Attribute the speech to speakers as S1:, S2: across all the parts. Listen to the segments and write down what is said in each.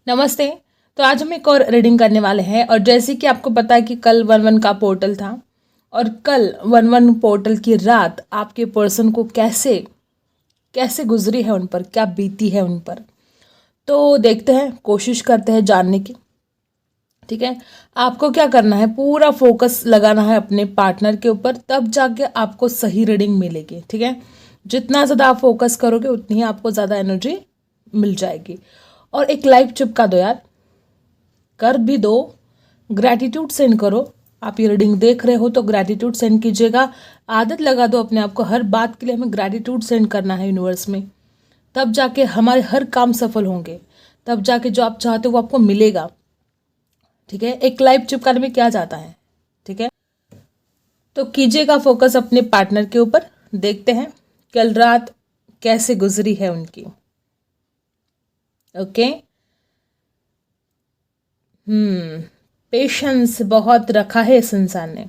S1: नमस्ते। तो आज हम एक और रीडिंग करने वाले हैं और जैसे कि आपको पता है कि कल 1-1 का पोर्टल था और कल 1-1 पोर्टल की रात आपके पर्सन को कैसे कैसे गुजरी है, उन पर क्या बीती है उन पर, तो देखते हैं, कोशिश करते हैं जानने की। ठीक है, आपको क्या करना है, पूरा फोकस लगाना है अपने पार्टनर के ऊपर, तब जाके आपको सही रीडिंग मिलेगी। ठीक है, जितना ज़्यादा आप फोकस करोगे उतनी ही आपको ज़्यादा एनर्जी मिल जाएगी। और एक लाइव चिपका दो यार, कर भी दो, ग्रैटिट्यूड सेंड करो। आप ये रीडिंग देख रहे हो तो ग्रैटिट्यूड सेंड कीजिएगा। आदत लगा दो अपने आप को, हर बात के लिए हमें ग्रैटिट्यूड सेंड करना है यूनिवर्स में, तब जाके हमारे हर काम सफल होंगे, तब जाके जो आप चाहते हो वो आपको मिलेगा। ठीक है, एक लाइव चिपकाने में क्या जाता है। ठीक है, तो कीजिएगा फोकस अपने पार्टनर के ऊपर। देखते हैं कल रात कैसे गुजरी है उनकी। ओके, पेशेंस बहुत रखा है इस इंसान ने।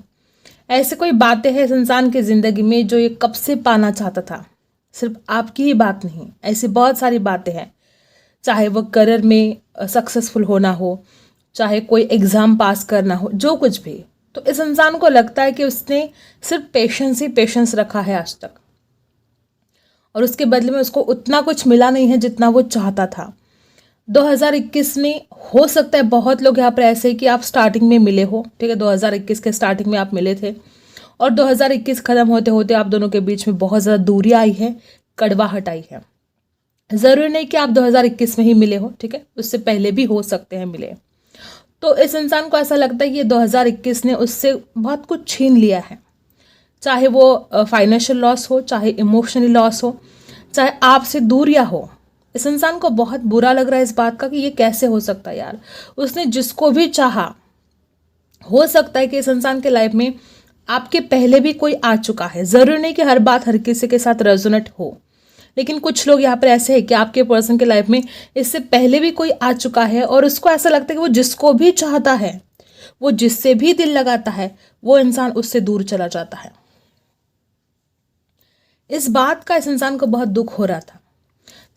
S1: ऐसे कोई बातें हैं इस इंसान की ज़िंदगी में जो ये कब से पाना चाहता था। सिर्फ आपकी ही बात नहीं, ऐसी बहुत सारी बातें हैं, चाहे वो करियर में सक्सेसफुल होना हो, चाहे कोई एग्ज़ाम पास करना हो, जो कुछ भी। तो इस इंसान को लगता है कि उसने सिर्फ पेशेंस ही पेशेंस रखा है आज तक, और उसके बदले में उसको उतना कुछ मिला नहीं है जितना वो चाहता था। 2021 में हो सकता है बहुत लोग यहाँ पर ऐसे कि आप स्टार्टिंग में मिले हो। ठीक है, 2021 के स्टार्टिंग में आप मिले थे और 2021 खत्म होते होते आप दोनों के बीच में बहुत ज़्यादा दूरी आई है, कड़वाहट आई है। ज़रूरी नहीं कि आप 2021 में ही मिले हो, ठीक है, उससे पहले भी हो सकते हैं मिले। तो इस इंसान को ऐसा लगता है कि 2021 ने उससे बहुत कुछ छीन लिया है, चाहे वो फाइनेंशियल लॉस हो, चाहे इमोशनली लॉस हो, चाहे आपसे दूरियां हो। इस इंसान को बहुत बुरा लग रहा है इस बात का कि ये कैसे हो सकता है यार। उसने जिसको भी चाहा, हो सकता है कि इस इंसान के लाइफ में आपके पहले भी कोई आ चुका है। ज़रूरी नहीं कि हर बात हर किसी के साथ रेजोनेट हो, लेकिन कुछ लोग यहाँ पर ऐसे हैं कि आपके पर्सन के लाइफ में इससे पहले भी कोई आ चुका है और उसको ऐसा लगता है कि वो जिसको भी चाहता है, वो जिससे भी दिल लगाता है, वो इंसान उससे दूर चला जाता है। इस बात का इस इंसान को बहुत दुख हो रहा था।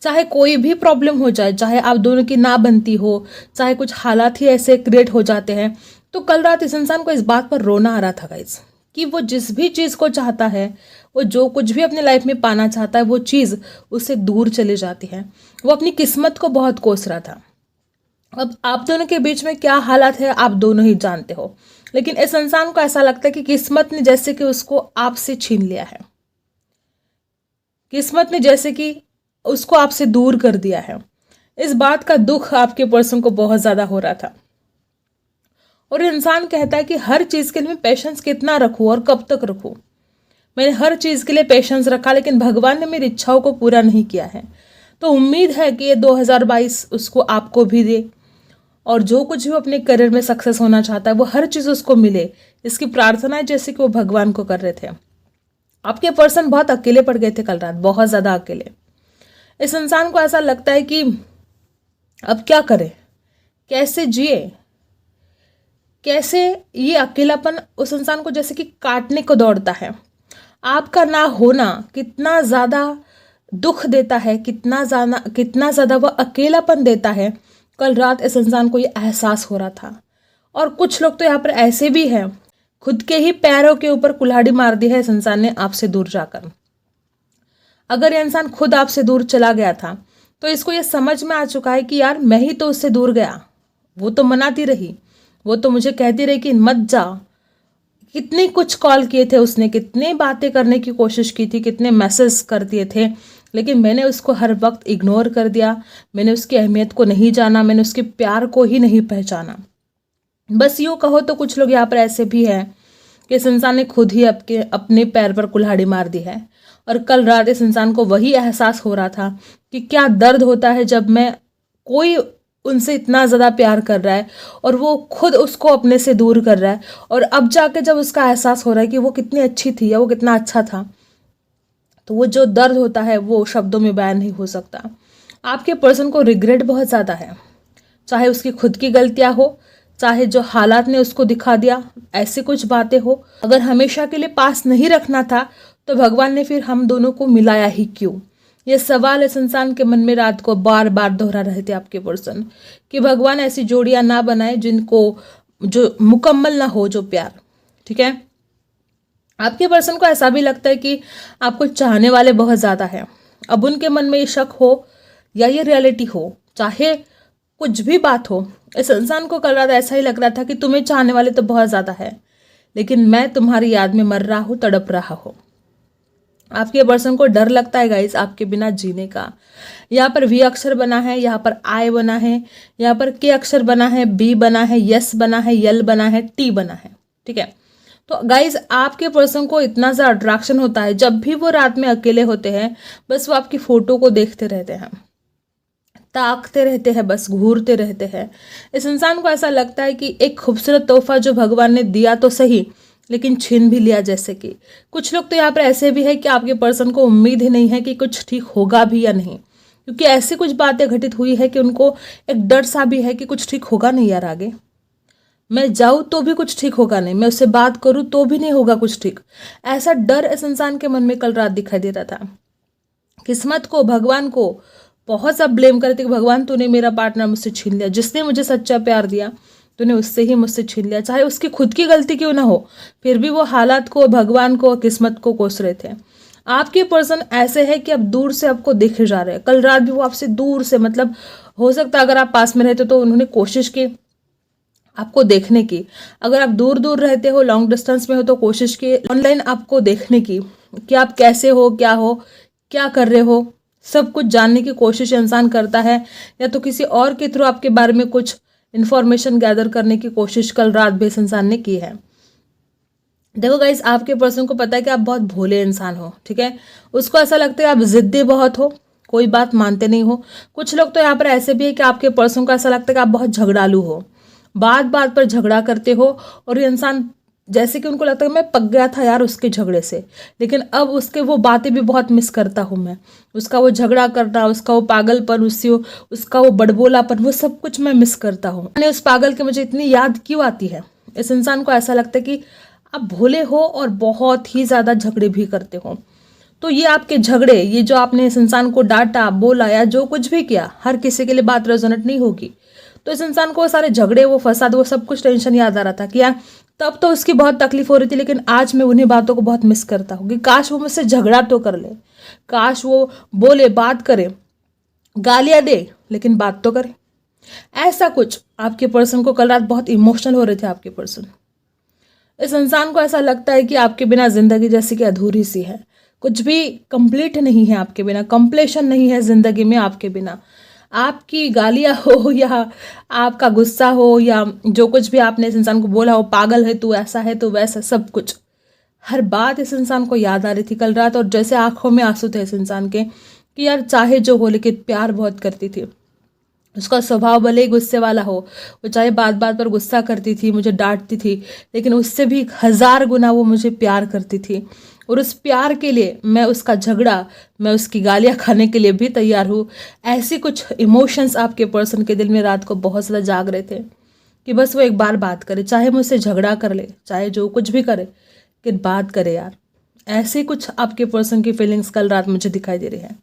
S1: चाहे कोई भी प्रॉब्लम हो जाए, चाहे आप दोनों की ना बनती हो, चाहे कुछ हालात ही ऐसे क्रिएट हो जाते हैं, तो कल रात इस इंसान को इस बात पर रोना आ रहा था गाइस, कि वो जिस भी चीज़ को चाहता है, वो जो कुछ भी अपने लाइफ में पाना चाहता है, वो चीज़ उससे दूर चली जाती है। वो अपनी किस्मत को बहुत कोस रहा था। अब आप दोनों के बीच में क्या हालात है आप दोनों ही जानते हो, लेकिन इस इंसान को ऐसा लगता है कि किस्मत ने जैसे कि उसको आपसे छीन लिया है, किस्मत ने जैसे कि उसको आपसे दूर कर दिया है। इस बात का दुख आपके पर्सन को बहुत ज़्यादा हो रहा था। और इंसान कहता है कि हर चीज़ के लिए मैं पेशेंस कितना रखूँ और कब तक रखूँ। मैंने हर चीज़ के लिए पेशेंस रखा, लेकिन भगवान ने मेरी इच्छाओं को पूरा नहीं किया है। तो उम्मीद है कि ये 2022 उसको आपको भी दे, और जो कुछ भी अपने करियर में सक्सेस होना चाहता है वो हर चीज़ उसको मिले। इसकी प्रार्थना है जैसे कि वो भगवान को कर रहे थे। आपके पर्सन बहुत अकेले पड़ गए थे कल रात, बहुत ज़्यादा अकेले। इस इंसान को ऐसा लगता है कि अब क्या करे, कैसे जिए, कैसे ये अकेलापन उस इंसान को जैसे कि काटने को दौड़ता है। आपका ना होना कितना ज़्यादा दुख देता है, कितना ज़्यादा वह अकेलापन देता है, कल रात इस इंसान को ये एहसास हो रहा था। और कुछ लोग तो यहाँ पर ऐसे भी हैं, खुद के ही पैरों के ऊपर कुल्हाड़ी मार दी है इस इंसान ने आपसे दूर जाकर। अगर ये इंसान खुद आपसे दूर चला गया था तो इसको ये समझ में आ चुका है कि यार मैं ही तो उससे दूर गया, वो तो मनाती रही, वो तो मुझे कहती रही कि मत जा। कितने कुछ कॉल किए थे उसने, कितने बातें करने की कोशिश की थी, कितने मैसेज कर दिए थे, लेकिन मैंने उसको हर वक्त इग्नोर कर दिया। मैंने उसकी अहमियत को नहीं जाना, मैंने उसके प्यार को ही नहीं पहचाना। बस यूँ कहो तो कुछ लोग यहाँ पर ऐसे भी हैं कि इस इंसान ने खुद ही अपने पैर पर कुल्हाड़ी मार दी है। और कल रात इस इंसान को वही एहसास हो रहा था कि क्या दर्द होता है जब मैं कोई उनसे इतना ज़्यादा प्यार कर रहा है और वो खुद उसको अपने से दूर कर रहा है। और अब जाके जब उसका एहसास हो रहा है कि वो कितनी अच्छी थी या वो कितना अच्छा था, तो वो जो दर्द होता है वो शब्दों में बयान नहीं हो सकता। आपके पर्सन को रिग्रेट बहुत ज़्यादा है, चाहे उसकी खुद की गलतियाँ हो, चाहे जो हालात ने उसको दिखा दिया, ऐसी कुछ बातें हो। अगर हमेशा के लिए पास नहीं रखना था तो भगवान ने फिर हम दोनों को मिलाया ही क्यों। ये सवाल इस इंसान के मन में रात को बार बार दोहरा रहे थे आपके पर्सन, कि भगवान ऐसी जोड़ियां ना बनाए जिनको जो मुकम्मल ना हो जो प्यार। ठीक है, आपके पर्सन को ऐसा भी लगता है कि आपको चाहने वाले बहुत ज़्यादा हैं। अब उनके मन में ये शक हो या ये रियलिटी हो, चाहे कुछ भी बात हो, इस इंसान को कल रात ऐसा ही लग रहा था कि तुम्हें चाहने वाले तो बहुत ज़्यादा है, लेकिन मैं तुम्हारी याद में मर रहा हूँ, तड़प रहा हूँ। आपके पर्सन को डर लगता है गाइस आपके बिना जीने का। यहाँ पर वी अक्षर बना है, यहाँ पर आई बना है, यहाँ पर के अक्षर बना है, बी बना है, यस बना है, यल बना है, टी बना है। ठीक है, तो गाइज आपके पर्सन को इतना सा अट्रैक्शन होता है, जब भी वो रात में अकेले होते हैं बस वो आपकी फोटो को देखते रहते हैं, ताकते रहते हैं, बस घूरते रहते हैं। इस इंसान को ऐसा लगता है कि एक खूबसूरत तोहफा जो भगवान ने दिया तो सही, लेकिन छीन भी लिया। जैसे कि कुछ लोग तो यहाँ पर ऐसे भी है कि आपके पर्सन को उम्मीद ही नहीं है कि कुछ ठीक होगा भी या नहीं, क्योंकि ऐसी कुछ बातें घटित हुई है कि उनको एक डर सा भी है कि कुछ ठीक होगा नहीं यार, आगे मैं जाऊँ तो भी कुछ ठीक होगा नहीं, मैं उससे बात करूँ तो भी नहीं होगा कुछ ठीक। ऐसा डर इस इंसान के मन में कल रात दिखाई दे रहा था। किस्मत को, भगवान को बहुत सा ब्लेम करते कि भगवान तूने मेरा पार्टनर मुझसे छीन लिया, जिसने मुझे सच्चा प्यार दिया तूने उससे ही मुझसे छीन लिया। चाहे उसकी खुद की गलती क्यों ना हो, फिर भी वो हालात को, भगवान को, किस्मत को कोस रहे थे। आपके पर्सन ऐसे है कि अब दूर से आपको देखे जा रहे हैं। कल रात भी वो आपसे दूर से, मतलब हो सकता है अगर आप पास में रहते तो उन्होंने कोशिश की आपको देखने की, अगर आप दूर दूर रहते हो, लॉन्ग डिस्टेंस में हो, तो कोशिश की ऑनलाइन आपको देखने की कि आप कैसे हो, क्या कर रहे हो, सब कुछ जानने की कोशिश इंसान करता है, या तो किसी और के थ्रू आपके बारे में कुछ इन्फॉर्मेशन गैदर करने की कोशिश कल रात भी इस इंसान ने की है। देखो गाइस, आपके पर्सन को पता है कि आप बहुत भोले इंसान हो। ठीक है, उसको ऐसा लगता है आप जिद्दी बहुत हो, कोई बात मानते नहीं हो। कुछ लोग तो यहाँ पर ऐसे भी है कि आपके पर्सन को ऐसा लगता है कि आप बहुत झगड़ालू हो, बात बात पर झगड़ा करते हो, और ये इंसान जैसे कि उनको लगता है मैं पक गया था यार उसके झगड़े से, लेकिन अब उसके वो बातें भी बहुत मिस करता हूँ मैं, उसका वो झगड़ा करना, उसका वो पागलपन, उसका वो बड़बोलापन, वो सब कुछ मैं मिस करता हूँ। उस पागल की मुझे इतनी याद क्यों आती है। इस इंसान को ऐसा लगता है कि आप भोले हो और बहुत ही ज़्यादा झगड़े भी करते हो। तो ये आपके झगड़े, ये जो आपने इस इंसान को डांटा, बोला या जो कुछ भी किया, हर किसी के लिए बात रेजोनेट नहीं होगी। तो इस इंसान को सारे झगड़े, वो फसाद, वो सब कुछ टेंशन याद आ रहा था कि यार तब तो उसकी बहुत तकलीफ हो रही थी, लेकिन आज मैं उन्हीं बातों को बहुत मिस करता हूँ कि काश वो मुझसे झगड़ा तो कर ले, काश वो बोले, बात करे, गालियाँ दे, लेकिन बात तो करे। ऐसा कुछ आपके पर्सन को कल रात बहुत इमोशनल हो रहे थे आपके पर्सन। इस इंसान को ऐसा लगता है कि आपके बिना जिंदगी जैसे कि अधूरी सी है, कुछ भी कंप्लीट नहीं है आपके बिना, कंप्लीशन नहीं है जिंदगी में आपके बिना। आपकी गालियाँ हो या आपका गुस्सा हो या जो कुछ भी आपने इस इंसान को बोला हो, पागल है तू, ऐसा है तो वैसा, सब कुछ, हर बात इस इंसान को याद आ रही थी कल रात। और जैसे आंखों में आंसू थे इस इंसान के कि यार चाहे जो हो, लेकिन प्यार बहुत करती थी। उसका स्वभाव भले ही गुस्से वाला हो, वो चाहे बात बात पर गुस्सा करती थी, मुझे डांटती थी, लेकिन उससे भी 1000 गुना वो मुझे प्यार करती थी। और उस प्यार के लिए मैं उसका झगड़ा, मैं उसकी गालियाँ खाने के लिए भी तैयार हूँ। ऐसी कुछ इमोशंस आपके पर्सन के दिल में रात को बहुत ज़्यादा जाग रहे थे कि बस वो एक बार बात करे, चाहे मुझसे झगड़ा कर ले, चाहे जो कुछ भी करे, लेकिन बात करे यार। ऐसे कुछ आपके पर्सन की फीलिंग्स कल रात मुझे दिखाई दे रही है,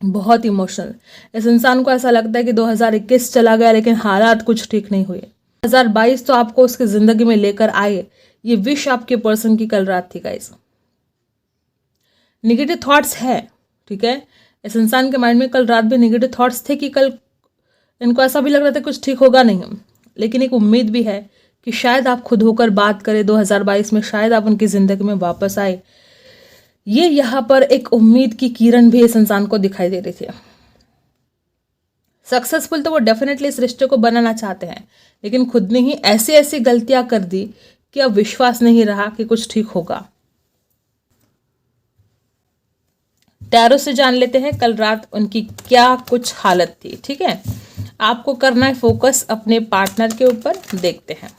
S1: बहुत इमोशनल। इस इंसान को ऐसा लगता है कि 2021 चला गया लेकिन हालात कुछ ठीक नहीं हुए। 2022 तो आपको उसकी ज़िंदगी में लेकर आए, ये विश आपके पर्सन की कल रात थी गाइस। निगेटिव थॉट्स है, ठीक है, इस इंसान के माइंड में कल रात भी निगेटिव थॉट्स थे कि कल इनको ऐसा भी लग रहा था कुछ ठीक होगा नहीं, लेकिन एक उम्मीद भी है कि शायद आप खुद होकर बात करें 2022 में, शायद आप उनकी ज़िंदगी में वापस आए। ये यहाँ पर एक उम्मीद की किरण भी इस इंसान को दिखाई दे रही थी। सक्सेसफुल तो वो डेफिनेटली इस रिश्ते को बनाना चाहते हैं, लेकिन खुद ने ही ऐसी ऐसी गलतियां कर दी कि अब विश्वास नहीं रहा कि कुछ ठीक होगा। टैरो से जान लेते हैं कल रात उनकी क्या कुछ हालत थी। ठीक है, आपको करना है फोकस अपने पार्टनर के ऊपर। देखते हैं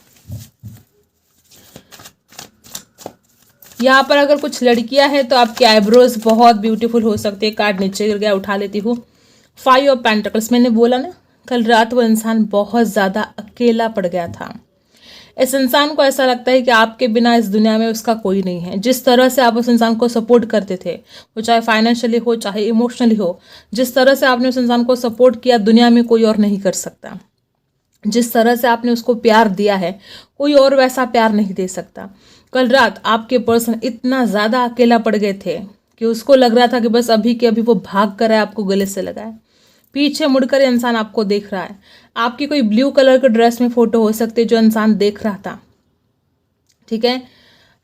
S1: यहाँ पर अगर कुछ लड़कियां हैं तो आपके आईब्रोज बहुत ब्यूटीफुल हो सकते हैं। कार्ड नीचे गिर गया, उठा लेती हूँ। 5 ऑफ पेंटिकल्स, मैंने बोला ना कल रात वो इंसान बहुत ज़्यादा अकेला पड़ गया था। इस इंसान को ऐसा लगता है कि आपके बिना इस दुनिया में उसका कोई नहीं है। जिस तरह से आप उस इंसान को सपोर्ट करते थे, वो चाहे फाइनेंशियली हो चाहे इमोशनली हो, जिस तरह से आपने उस इंसान को सपोर्ट किया दुनिया में कोई और नहीं कर सकता। जिस तरह से आपने उसको प्यार दिया है कोई और वैसा प्यार नहीं दे सकता। कल रात आपके पर्सन इतना ज़्यादा अकेला पड़ गए थे कि उसको लग रहा था कि बस अभी के अभी वो भाग कर है, आपको गले से लगाए। पीछे मुड़कर इंसान आपको देख रहा है। आपकी कोई ब्लू कलर के ड्रेस में फोटो हो सकती है जो इंसान देख रहा था, ठीक है,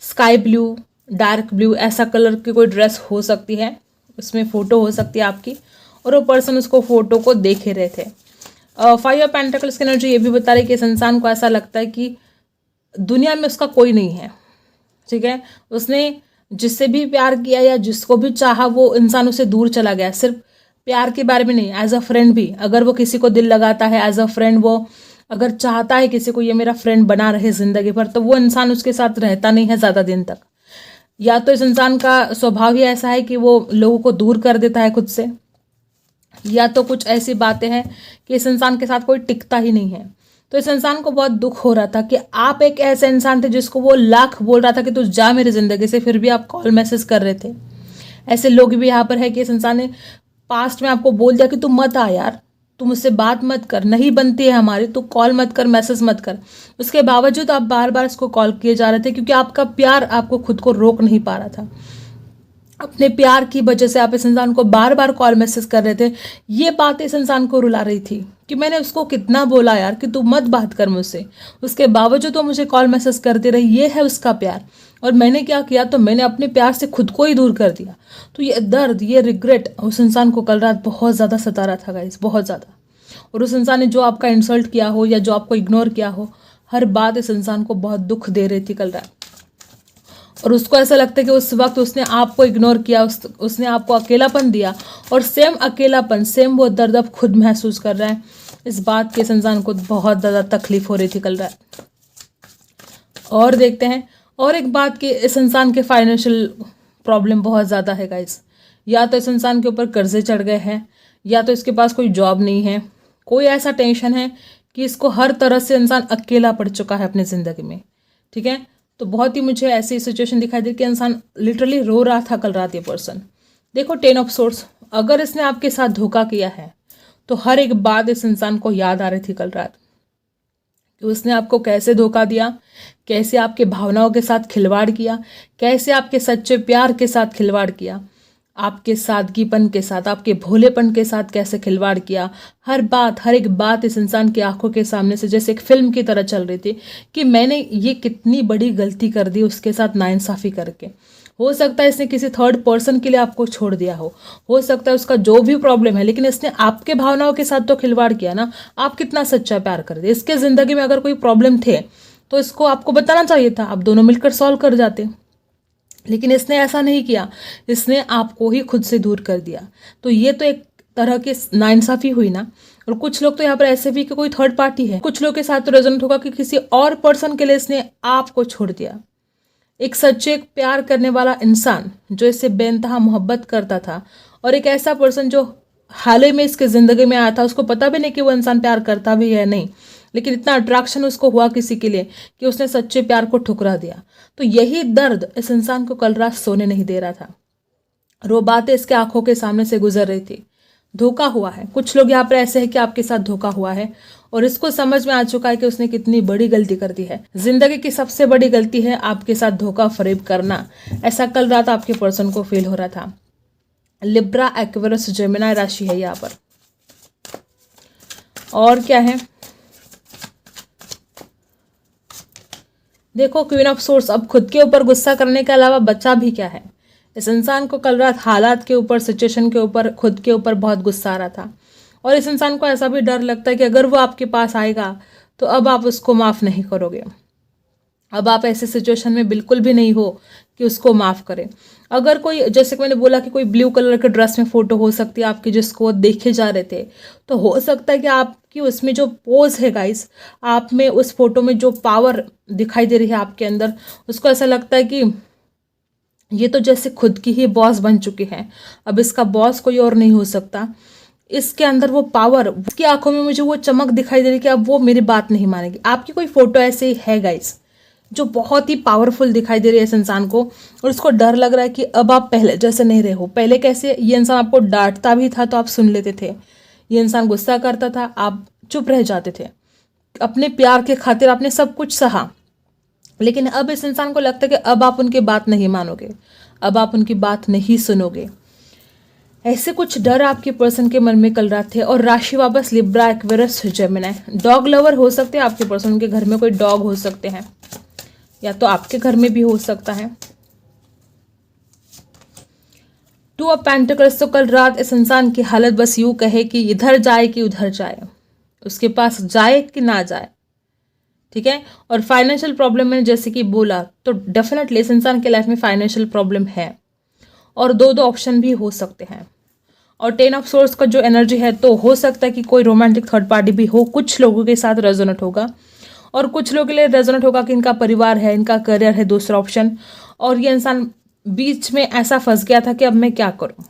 S1: स्काई ब्लू, डार्क ब्लू, ऐसा कलर की कोई ड्रेस हो सकती है, उसमें फोटो हो सकती है आपकी, और वो पर्सन उसको फोटो को देख रहे थे। 5 ऑफ पेंटिकल्स की एनर्जी ये भी बता रही है कि इस इंसान को ऐसा लगता है कि दुनिया में उसका कोई नहीं है, ठीक है। उसने जिससे भी प्यार किया या जिसको भी चाहा वो इंसान उसे दूर चला गया। सिर्फ प्यार के बारे में नहीं, एज अ फ्रेंड भी, अगर वो किसी को दिल लगाता है एज अ फ्रेंड, वो अगर चाहता है किसी को ये मेरा फ्रेंड बना रहे ज़िंदगी भर, तो वो इंसान उसके साथ रहता नहीं है ज़्यादा दिन तक। या तो इस इंसान का स्वभाव ही ऐसा है कि वो लोगों को दूर कर देता है खुद से, या तो कुछ ऐसी बातें हैं कि इस इंसान के साथ कोई टिकता ही नहीं है। तो इस इंसान को बहुत दुख हो रहा था कि आप एक ऐसे इंसान थे जिसको वो लाख बोल रहा था कि तू जा मेरी ज़िंदगी से, फिर भी आप कॉल मैसेज कर रहे थे। ऐसे लोग भी यहाँ पर है कि इस इंसान ने पास्ट में आपको बोल दिया कि तू मत आ यार, तू मुझसे बात मत कर, नहीं बनती है हमारी, तू कॉल मत कर, मैसेज मत कर। उसके बावजूद आप बार बार इसको कॉल किए जा रहे थे क्योंकि आपका प्यार आपको खुद को रोक नहीं पा रहा था। अपने प्यार की वजह से आप इस इंसान को बार बार कॉल मैसेज कर रहे थे। ये बात इस इंसान को रुला रही थी कि मैंने उसको कितना बोला यार कि तू मत बात कर मुझसे, उसके बावजूद वो मुझे कॉल मैसेज करती रही। ये है उसका प्यार, और मैंने क्या किया, तो मैंने अपने प्यार से खुद को ही दूर कर दिया। तो ये दर्द, ये रिग्रेट उस इंसान को कल रात बहुत ज़्यादा सता रहा था गाइस, बहुत ज़्यादा। और उस इंसान ने जो आपका इंसल्ट किया हो या जो आपको इग्नोर किया हो, हर बात इस इंसान को बहुत दुख दे रही थी कल रात। और उसको ऐसा लगता है कि उस वक्त उसने आपको इग्नोर किया, उसने आपको अकेलापन दिया, और सेम अकेलापन, सेम वो दर्द अब खुद महसूस कर रहा है। इस बात के इस इंसान को बहुत ज़्यादा तकलीफ हो रही थी कल रात। और देखते हैं और एक बात कि इस इंसान के फाइनेंशियल प्रॉब्लम बहुत ज़्यादा है गाइस। या तो इस इंसान के ऊपर कर्जे चढ़ गए हैं, या तो इसके पास कोई जॉब नहीं है, कोई ऐसा टेंशन है कि इसको हर तरह से इंसान अकेला पड़ चुका है अपनी ज़िंदगी में, ठीक है। तो बहुत ही मुझे ऐसी सिचुएशन दिखाई दी कि इंसान लिटरली रो रहा था कल रात। ये पर्सन देखो 10 ऑफ सोर्स, अगर इसने आपके साथ धोखा किया है तो हर एक बात इस इंसान को याद आ रही थी कल रात कि उसने आपको कैसे धोखा दिया, कैसे आपके भावनाओं के साथ खिलवाड़ किया, कैसे आपके सच्चे प्यार के साथ खिलवाड़ किया, आपके सादगीपन के साथ, आपके भोलेपन के साथ कैसे खिलवाड़ किया। हर बात, हर एक बात इस इंसान की आंखों के सामने से जैसे एक फिल्म की तरह चल रही थी कि मैंने ये कितनी बड़ी गलती कर दी उसके साथ नाइंसाफ़ी करके। हो सकता है इसने किसी थर्ड पर्सन के लिए आपको छोड़ दिया हो सकता है उसका जो भी प्रॉब्लम है, लेकिन इसने आपके भावनाओं के साथ तो खिलवाड़ किया ना। आप कितना सच्चा प्यार कर दिए। इसके ज़िंदगी में अगर कोई प्रॉब्लम थे तो इसको आपको बताना चाहिए था, आप दोनों मिलकर सॉल्व कर जाते, लेकिन इसने ऐसा नहीं किया। इसने आपको ही खुद से दूर कर दिया। तो ये तो एक तरह की नाइंसाफ़ी हुई ना। और कुछ लोग तो यहाँ पर ऐसे भी कि कोई थर्ड पार्टी है, कुछ लोग के साथ तो रेजोनेट होगा कि किसी और पर्सन के लिए इसने आपको छोड़ दिया। एक सच्चे प्यार करने वाला इंसान जो इससे बेइंतहा मोहब्बत करता था, और एक ऐसा पर्सन जो हाल ही में इसके ज़िंदगी में आया था, उसको पता भी नहीं कि वो इंसान प्यार करता भी है नहीं, लेकिन इतना अट्रैक्शन उसको हुआ किसी के लिए कि उसने सच्चे प्यार को ठुकरा दिया। तो यही दर्द इस इंसान को कल रात सोने नहीं दे रहा था। वो बातें इसके आंखों के सामने से गुजर रही थी। धोखा हुआ है। कुछ लोग यहाँ पर ऐसे हैं कि आपके साथ धोखा हुआ है और इसको समझ में आ चुका है कि उसने कितनी बड़ी गलती कर दी है। जिंदगी की सबसे बड़ी गलती है आपके साथ धोखा फरेब करना। ऐसा कल रात आपके पर्सन को फील हो रहा था। लिब्रा, एक्वेरियस, जेमिनी राशि है यहाँ पर। और क्या है देखो, क्वीन ऑफ सोर्स। अब खुद के ऊपर गुस्सा करने के अलावा बचा भी क्या है। इस इंसान को कल रात हालात के ऊपर, सिचुएशन के ऊपर, खुद के ऊपर बहुत गुस्सा आ रहा था। और इस इंसान को ऐसा भी डर लगता है कि अगर वो आपके पास आएगा तो अब आप उसको माफ़ नहीं करोगे। अब आप ऐसे सिचुएशन में बिल्कुल भी नहीं हो कि उसको माफ़ करें। अगर कोई, जैसे कि मैंने बोला कि कोई ब्लू कलर के ड्रेस में फ़ोटो हो सकती है आपकी जिसको देखे जा रहे थे, तो हो सकता है कि आपकी उसमें जो पोज है गाइस, आप में उस फोटो में जो पावर दिखाई दे रही है आपके अंदर, उसको ऐसा लगता है कि ये तो जैसे खुद की ही बॉस बन चुकी है। अब इसका बॉस कोई और नहीं हो सकता। इसके अंदर वो पावर, उसकी आंखों में मुझे वो चमक दिखाई दे रही कि अब वो मेरी बात नहीं मानेगी। आपकी कोई फोटो ऐसे है गाइस जो बहुत ही पावरफुल दिखाई दे रही है इस इंसान को, और उसको डर लग रहा है कि अब आप पहले जैसे नहीं रहे हो। पहले कैसे ये इंसान आपको डांटता भी था तो आप सुन लेते थे, ये इंसान गुस्सा करता था आप चुप रह जाते थे, अपने प्यार के खातिर आपने सब कुछ सहा। लेकिन अब इस इंसान को लगता है कि अब आप उनकी बात नहीं मानोगे, अब आप उनकी बात नहीं सुनोगे। ऐसे कुछ डर आपके पर्सन के मन में कल रात थे। और राशि वापस Libra, Aquarius, Gemini. Dog lover हो सकते हैं आपके पर्सन, उनके घर में कोई डॉग हो सकते हैं या तो आपके घर में भी हो सकता है। टू ऑफ पेंटिकल्स, तो कल रात इस इंसान की हालत बस यूं कहे कि इधर जाए कि उधर जाए, उसके पास जाए कि ना जाए, ठीक है। और फाइनेंशियल प्रॉब्लम में जैसे कि बोला तो डेफिनेटली इस इंसान के लाइफ में फाइनेंशियल प्रॉब्लम है, और दो ऑप्शन भी हो सकते हैं। और 10 ऑफ सोर्स का जो एनर्जी है तो हो सकता है कि कोई रोमांटिक थर्ड पार्टी भी हो, कुछ लोगों के साथ रेजोनेट होगा, और कुछ लोगों के लिए रेजोनेट होगा कि इनका परिवार है, इनका करियर है, दूसरा ऑप्शन। और ये इंसान बीच में ऐसा फंस गया था कि अब मैं क्या करूं,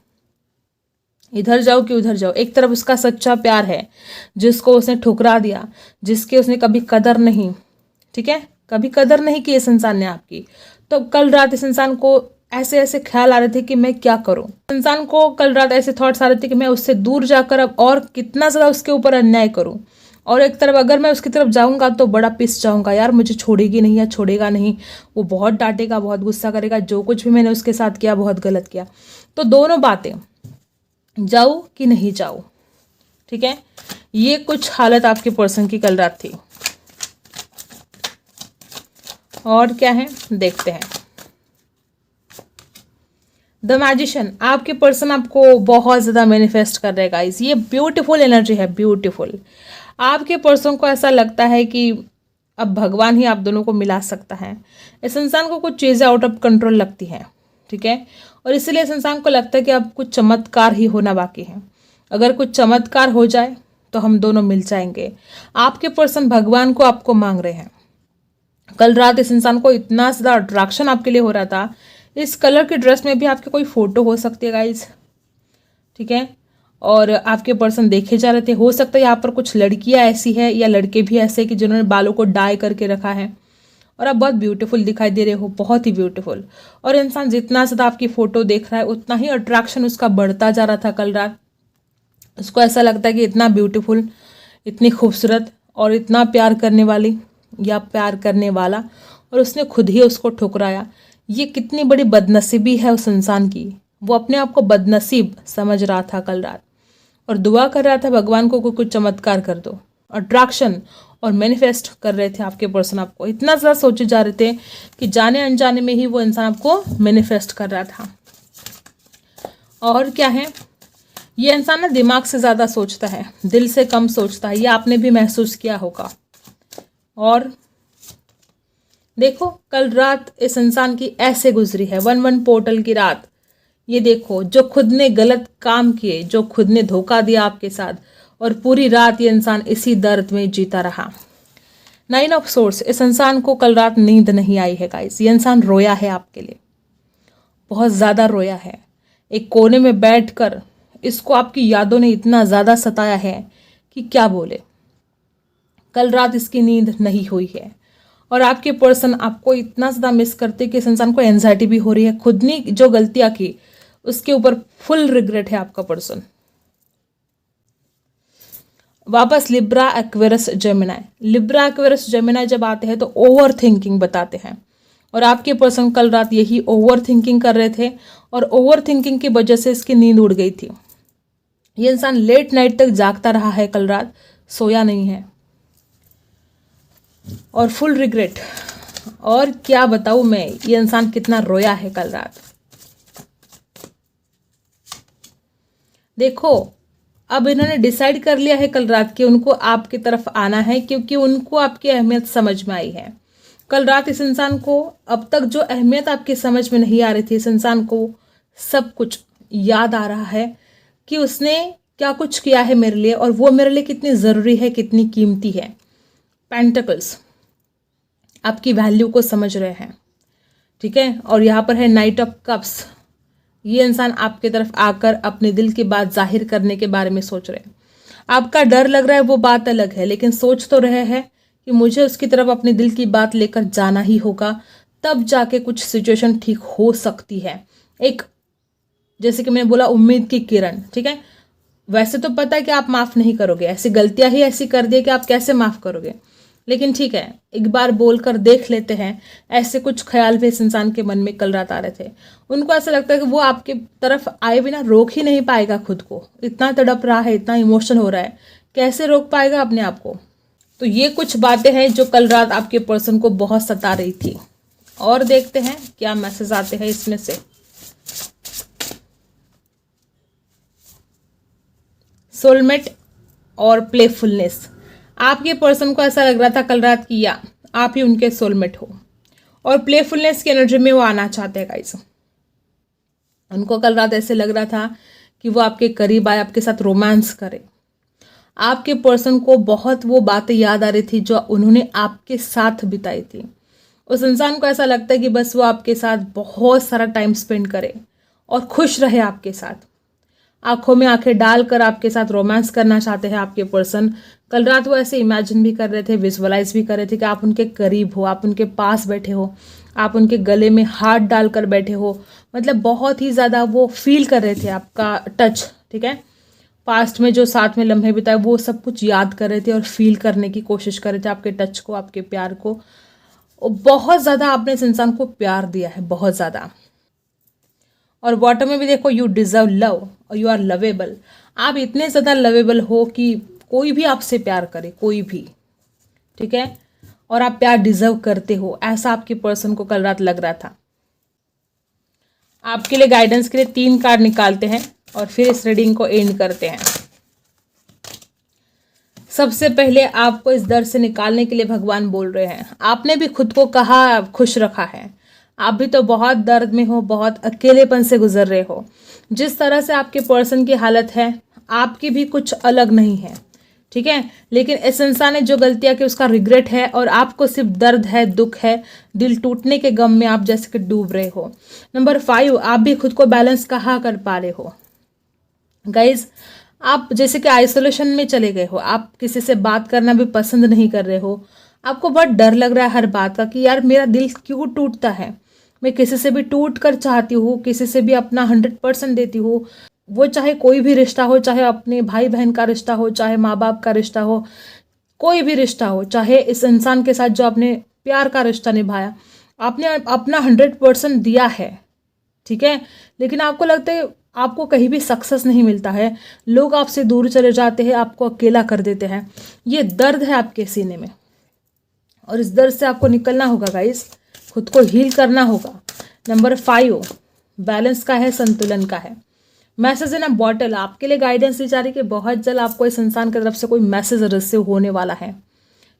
S1: इधर जाओ कि उधर जाओ। एक तरफ उसका सच्चा प्यार है जिसको उसने ठुकरा दिया, जिसके उसने कभी कदर नहीं, ठीक है, कभी कदर नहीं की इस इंसान ने आपकी। तो कल रात इस इंसान को ऐसे ऐसे ख्याल आ रहे थे कि मैं क्या करूं। इंसान को कल रात ऐसे थॉट्स आ रहे थे कि मैं उससे दूर जाकर अब और कितना ज़्यादा उसके ऊपर अन्याय करूं, और एक तरफ अगर मैं उसकी तरफ जाऊंगा तो बड़ा पिस जाऊंगा, यार मुझे छोड़ेगी नहीं या छोड़ेगा नहीं, वो बहुत डांटेगा, बहुत गुस्सा करेगा, जो कुछ भी मैंने उसके साथ किया बहुत गलत किया। तो दोनों बातें, जाऊं कि नहीं जाऊं, ठीक है, ये कुछ हालत आपके पर्सन की कल रात थी। और क्या है देखते हैं। द मैजिशियन, आपके पर्सन आपको बहुत ज़्यादा मैनिफेस्ट कर रहे हैं गाइस। ये ब्यूटीफुल एनर्जी है, ब्यूटीफुल। आपके पर्सन को ऐसा लगता है कि अब भगवान ही आप दोनों को मिला सकता है। इस इंसान को कुछ चीज़ें आउट ऑफ कंट्रोल लगती हैं, ठीक है, और इसलिए इस इंसान को लगता है कि अब कुछ चमत्कार ही होना बाकी है। अगर कुछ चमत्कार हो जाए तो हम दोनों मिल जाएंगे। आपके पर्सन भगवान को आपको मांग रहे हैं। कल रात इस इंसान को इतना ज़्यादा अट्रैक्शन आपके लिए हो रहा था। इस कलर की ड्रेस में भी आपकी कोई फोटो हो सकती है गाइज, ठीक है, और आपके पर्सन देखे जा रहे थे। हो सकता है यहाँ पर कुछ लड़कियाँ ऐसी है या लड़के भी ऐसे कि जिन्होंने बालों को डाई करके रखा है, और आप बहुत ब्यूटीफुल दिखाई दे रहे हो, बहुत ही ब्यूटीफुल। और इंसान जितना ज़्यादा आपकी फ़ोटो देख रहा है उतना ही अट्रैक्शन उसका बढ़ता जा रहा था कल रात। उसको ऐसा लगता है कि इतना ब्यूटीफुल, इतनी खूबसूरत और इतना प्यार करने वाली या प्यार करने वाला, और उसने खुद ही उसको ठुकराया। ये कितनी बड़ी बदनसीबी है उस इंसान की। वो अपने आप को बदनसीब समझ रहा था कल रात, और दुआ कर रहा था भगवान को कुछ चमत्कार कर दो। अट्रैक्शन और मैनिफेस्ट कर रहे थे आपके पर्सन, आपको इतना ज़्यादा सोचे जा रहे थे कि जाने अनजाने में ही वो इंसान आपको मैनिफेस्ट कर रहा था। और क्या है, ये इंसान ना दिमाग से ज़्यादा सोचता है, दिल से कम सोचता है, ये आपने भी महसूस किया होगा। और देखो कल रात इस इंसान की ऐसे गुजरी है, 1-1 पोर्टल की रात। ये देखो, जो खुद ने गलत काम किए, जो खुद ने धोखा दिया आपके साथ, और पूरी रात ये इंसान इसी दर्द में जीता रहा। 9 ऑफ सोर्स, इस इंसान को कल रात नींद नहीं आई है गाइस। ये इंसान रोया है आपके लिए, बहुत ज़्यादा रोया है। एक कोने में बैठकर इसको आपकी यादों ने इतना ज़्यादा सताया है कि क्या बोले। कल रात इसकी नींद नहीं हुई है, और आपके पर्सन आपको इतना ज़्यादा मिस करते कि इस इंसान को एंजाइटी भी हो रही है। खुद ने जो गलतियाँ की उसके ऊपर फुल रिग्रेट है आपका पर्सन। वापस Libra, Aquarius, Gemini. Libra, Aquarius, Gemini जब आते हैं तो ओवर थिंकिंग बताते हैं, और आपके पर्सन कल रात यही ओवर थिंकिंग कर रहे थे, और ओवर थिंकिंग की वजह से इसकी नींद उड़ गई थी। ये इंसान लेट नाइट तक जागता रहा है कल रात, सोया नहीं है, और फुल रिग्रेट। और क्या बताऊं मैं, ये इंसान कितना रोया है कल रात। देखो अब इन्होंने डिसाइड कर लिया है कल रात कि उनको आपकी तरफ आना है, क्योंकि उनको आपकी अहमियत समझ में आई है। कल रात इस इंसान को अब तक जो अहमियत आपकी समझ में नहीं आ रही थी, इस इंसान को सब कुछ याद आ रहा है कि उसने क्या कुछ किया है मेरे लिए, और वो मेरे लिए कितनी ज़रूरी है, कितनी कीमती है। पेंटिकल्स आपकी वैल्यू को समझ रहे हैं, ठीक है, और यहाँ पर है नाइट ऑफ कप्स। ये इंसान आपकी तरफ आकर अपने दिल की बात जाहिर करने के बारे में सोच रहे हैं। आपका डर लग रहा है वो बात अलग है, लेकिन सोच तो रहे हैं कि मुझे उसकी तरफ अपने दिल की बात लेकर जाना ही होगा, तब जाके कुछ सिचुएशन ठीक हो सकती है। एक, जैसे कि मैंने बोला, उम्मीद की किरण। ठीक है, वैसे तो पता है कि आप माफ़ नहीं करोगे, ऐसी गलतियां ही ऐसी कर दी कि आप कैसे माफ़ करोगे, लेकिन ठीक है, एक बार बोलकर देख लेते हैं। ऐसे कुछ ख्याल भी इस इंसान के मन में कल रात आ रहे थे। उनको ऐसा लगता है कि वो आपके तरफ आए बिना रोक ही नहीं पाएगा खुद को। इतना तड़प रहा है, इतना इमोशन हो रहा है, कैसे रोक पाएगा अपने आप को। तो ये कुछ बातें हैं जो कल रात आपके पर्सन को बहुत सता रही थी। और देखते हैं क्या मैसेज आते हैं इसमें से। सोलमेट और प्लेफुलनेस। आपके पर्सन को ऐसा लग रहा था कल रात की या आप ही उनके सोलमेट हो, और प्लेफुलनेस की एनर्जी में वो आना चाहते हैं गाइस। उनको कल रात ऐसे लग रहा था कि वो आपके करीब आए, आपके साथ रोमांस करे। आपके पर्सन को बहुत वो बातें याद आ रही थी जो उन्होंने आपके साथ बिताई थी। उस इंसान को ऐसा लगता है कि बस वो आपके साथ बहुत सारा टाइम स्पेंड करे और खुश रहे आपके साथ। आंखों में आंखें डालकर आपके साथ रोमांस करना चाहते हैं आपके पर्सन। कल रात वो ऐसे इमेजिन भी कर रहे थे, विजुअलाइज भी कर रहे थे कि आप उनके करीब हो, आप उनके पास बैठे हो, आप उनके गले में हाथ डालकर बैठे हो। मतलब बहुत ही ज़्यादा वो फील कर रहे थे आपका टच। ठीक है, पास्ट में जो साथ में लम्हे बिताए वो सब कुछ याद कर रहे थे और फील करने की कोशिश कर रहे थे आपके टच को, आपके प्यार को। बहुत ज़्यादा आपने इस इंसान को प्यार दिया है, बहुत ज़्यादा। और बॉटम में भी देखो, यू डिजर्व लव और यू आर लवेबल। आप इतने ज़्यादा लवेबल हो कि कोई भी आपसे प्यार करे, कोई भी। ठीक है, और आप प्यार डिजर्व करते हो, ऐसा आपके पर्सन को कल रात लग रहा था। आपके लिए गाइडेंस के लिए 3 कार्ड निकालते हैं और फिर इस रीडिंग को एंड करते हैं। सबसे पहले आपको इस दर्द से निकालने के लिए भगवान बोल रहे हैं। आपने भी खुद को कहा खुश रखा है, आप भी तो बहुत दर्द में हो, बहुत अकेलेपन से गुजर रहे हो। जिस तरह से आपके पर्सन की हालत है, आपकी भी कुछ अलग नहीं है। ठीक है, लेकिन इस इंसान ने जो गलतियां की उसका रिग्रेट है, और आपको सिर्फ दर्द है, दुख है, दिल टूटने के गम में आप जैसे कि डूब रहे हो। नंबर 5, आप भी खुद को बैलेंस कहाँ कर पा रहे हो गाइज। आप जैसे कि आइसोलेशन में चले गए हो, आप किसी से बात करना भी पसंद नहीं कर रहे हो। आपको बहुत डर लग रहा है हर बात का कि यार मेरा दिल क्यों टूटता है। मैं किसी से भी टूट कर चाहती हूँ, किसी से भी अपना 100% देती हूँ, वो चाहे कोई भी रिश्ता हो, चाहे अपने भाई बहन का रिश्ता हो, चाहे माँ बाप का रिश्ता हो, कोई भी रिश्ता हो, चाहे इस इंसान के साथ जो आपने प्यार का रिश्ता निभाया, आपने अपना 100% दिया है। ठीक है, लेकिन आपको लगता है आपको कहीं भी सक्सेस नहीं मिलता है, लोग आपसे दूर चले जाते हैं, आपको अकेला कर देते हैं। ये दर्द है आपके सीने में, और इस दर्द से आपको निकलना होगा गाइस, खुद को हील करना होगा। नंबर 5 बैलेंस का है, संतुलन का है। मैसेज इन अ बॉटल आपके लिए गाइडेंस दी जा रही कि बहुत जल्द आपको इस इंसान की तरफ से कोई मैसेज रिसीव होने वाला है।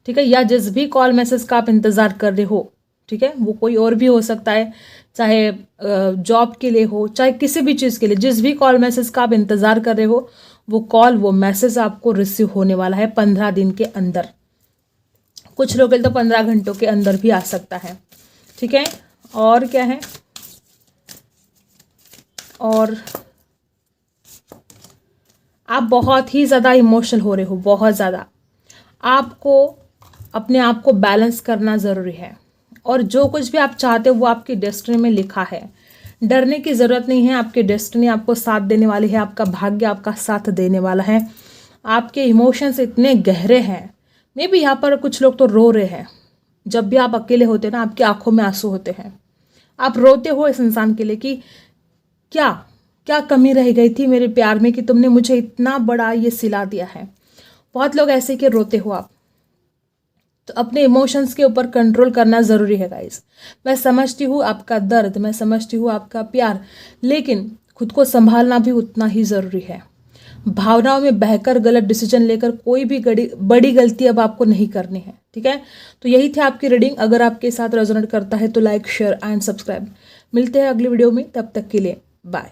S1: ठीक है, या जिस भी कॉल मैसेज का आप इंतजार कर रहे हो, ठीक है, वो कोई और भी हो सकता है, चाहे जॉब के लिए हो, चाहे किसी भी चीज़ के लिए, जिस भी कॉल मैसेज का आप इंतजार कर रहे हो, वो कॉल, वो मैसेज आपको रिसीव होने वाला है 15 दिन के अंदर। कुछ लोग तो 15 घंटों के अंदर भी आ सकता है। ठीक है, और क्या है, और आप बहुत ही ज़्यादा इमोशनल हो रहे हो, बहुत ज़्यादा। आपको अपने आप को बैलेंस करना ज़रूरी है, और जो कुछ भी आप चाहते हो वो आपकी डेस्टिनी में लिखा है। डरने की ज़रूरत नहीं है, आपकी डेस्टिनी आपको साथ देने वाली है, आपका भाग्य आपका साथ देने वाला है। आपके इमोशंस इतने गहरे हैं, मे बी यहाँ पर कुछ लोग तो रो रहे हैं। जब भी आप अकेले होते हैं ना, आपकी आंखों में आंसू होते हैं, आप रोते हो इस इंसान के लिए कि क्या क्या कमी रह गई थी मेरे प्यार में कि तुमने मुझे इतना बड़ा ये सिला दिया है। बहुत लोग ऐसे कि रोते हो आप। तो अपने इमोशंस के ऊपर कंट्रोल करना ज़रूरी है गाइस। मैं समझती हूँ आपका दर्द, मैं समझती हूँ आपका प्यार, लेकिन खुद को संभालना भी उतना ही ज़रूरी है। भावनाओं में बहकर गलत डिसीजन लेकर कोई भी बड़ी गलती अब आपको नहीं करनी है। ठीक है, तो यही थी आपकी रीडिंग। अगर आपके साथ रेजोनेट करता है तो लाइक, शेयर एंड सब्सक्राइब। मिलते हैं अगली वीडियो में, तब तक के लिए बाय।